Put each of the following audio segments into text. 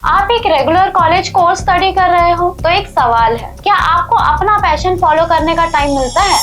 आप एक regular college course study कर रहे हो तो एक सवाल है, क्या आपको अपना पैशन फॉलो करने का टाइम मिलता है?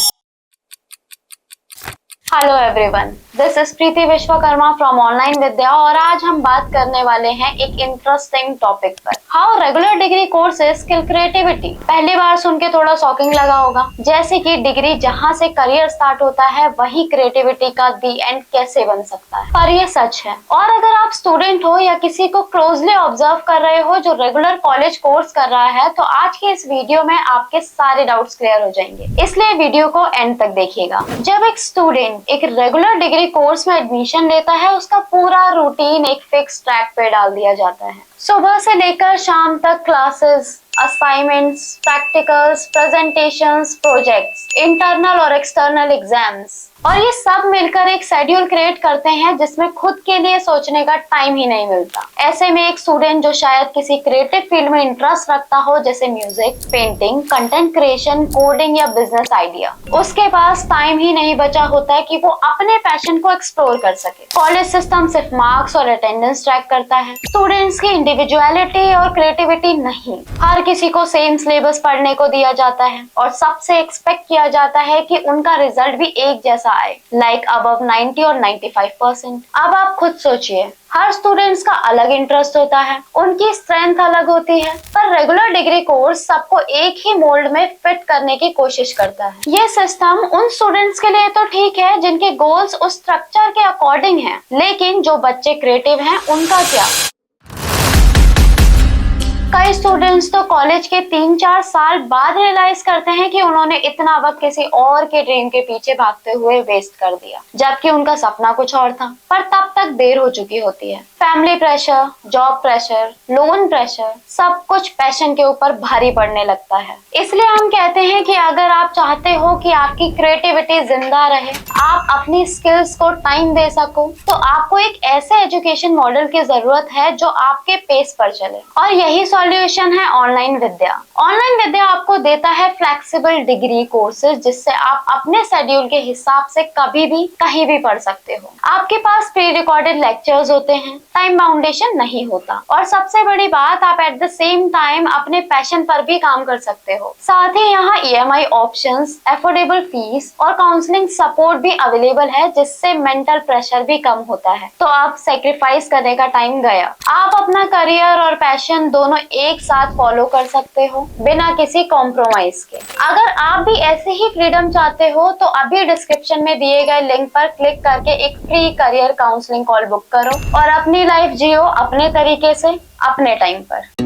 Hello everyone, this is Preeti Vishwakarma from online Vidya और आज हम बात करने वाले हैं एक इंटरेस्टिंग टॉपिक पर, how regular degree courses kill creativity. पहली बार सुन के थोड़ा शॉकिंग लगा होगा, जैसे कि डिग्री जहां से करियर स्टार्ट होता है वही क्रिएटिविटी का दी एंड कैसे बन सकता है। पर ये सच है, और अगर आप स्टूडेंट हो या किसी को क्लोजली ऑब्जर्व कर रहे हो जो रेगुलर कॉलेज कोर्स कर रहा है, तो आज के इस वीडियो में आपके सारे डाउट्स क्लियर हो जाएंगे, इसलिए वीडियो को एंड तक देखिएगा। जब एक स्टूडेंट एक रेगुलर डिग्री कोर्स में एडमिशन लेता है, उसका पूरा रूटीन एक फिक्स ट्रैक पे डाल दिया जाता है। सुबह से लेकर शाम तक classes, assignments, practicals, presentations, projects, internal और एक्सटर्नल एग्जाम्स, और ये सब मिलकर एक शेड्यूल क्रिएट करते हैं जिसमें खुद के लिए सोचने का टाइम ही नहीं मिलता। ऐसे में एक स्टूडेंट जो शायद किसी क्रिएटिव फील्ड में इंटरेस्ट रखता हो, जैसे music, painting, content creation, coding या बिजनेस आइडिया, उसके पास टाइम ही नहीं बचा होता है कि वो अपने पैशन को एक्सप्लोर कर सके। कॉलेज सिस्टम सिर्फ मार्क्स और अटेंडेंस ट्रैक करता है, स्टूडेंट्स की इंडिविजुअलिटी और क्रिएटिविटी नहीं। हर किसी को सेम सिलेबस पढ़ने को दिया जाता है और सबसे एक्सपेक्ट किया जाता है कि उनका रिजल्ट भी एक जैसा आए, लाइक अबव 90 और 95%। अब आप खुद सोचिए, हर स्टूडेंट्स का अलग इंटरेस्ट होता है, उनकी स्ट्रेंथ अलग होती है, पर रेगुलर डिग्री कोर्स सबको एक ही मोल्ड में फिट करने की कोशिश करता है। ये सिस्टम उन स्टूडेंट्स के लिए तो ठीक है जिनके गोल्स उस स्ट्रक्चर के अकॉर्डिंग हैं, लेकिन जो बच्चे क्रिएटिव हैं उनका क्या? कई स्टूडेंट्स तो कॉलेज के 3-4 साल बाद रियलाइज करते हैं कि उन्होंने इतना वक्त किसी और के ड्रीम के पीछे भागते हुए वेस्ट कर दिया, जबकि उनका सपना कुछ और था, पर तब तक देर हो चुकी होती है। Family pressure, job pressure, loan pressure, सब कुछ पैशन के ऊपर भारी पड़ने लगता है। इसलिए हम कहते हैं कि अगर आप चाहते हो कि आपकी क्रिएटिविटी जिंदा रहे, आप अपनी स्किल्स को टाइम दे सको, तो आपको एक ऐसे एजुकेशन मॉडल की जरूरत है जो आपके पेस पर चले, और यही सॉल्यूशन है ऑनलाइन विद्या। ऑनलाइन विद्या आपको देता है फ्लेक्सिबल डिग्री कोर्सेज, जिससे आप अपने शेड्यूल के हिसाब से कभी भी कहीं भी पढ़ सकते हो। आपके पास प्री रिकॉर्डेड लेक्चर्स होते हैं, टाइम बाउंडेशन नहीं होता, और सबसे बड़ी बात, आप एट द सेम टाइम अपने पैशन पर भी काम कर सकते हो। साथ ही यहाँ EMI ऑप्शंस, अफोर्डेबल फीस और काउंसलिंग सपोर्ट भी अवेलेबल है, जिससे मेंटल प्रेशर भी कम होता है। तो आप सेक्रीफाइस करने का टाइम गया, आप अपना करियर और पैशन दोनों एक साथ फॉलो कर सकते हो बिना किसी कॉम्प्रोमाइज के। अगर आप भी ऐसे ही फ्रीडम चाहते हो तो अभी डिस्क्रिप्शन में दिए गए लिंक पर क्लिक करके एक free career counselling call book करो और अपनी लाइफ जियो अपने तरीके से, अपने टाइम पर।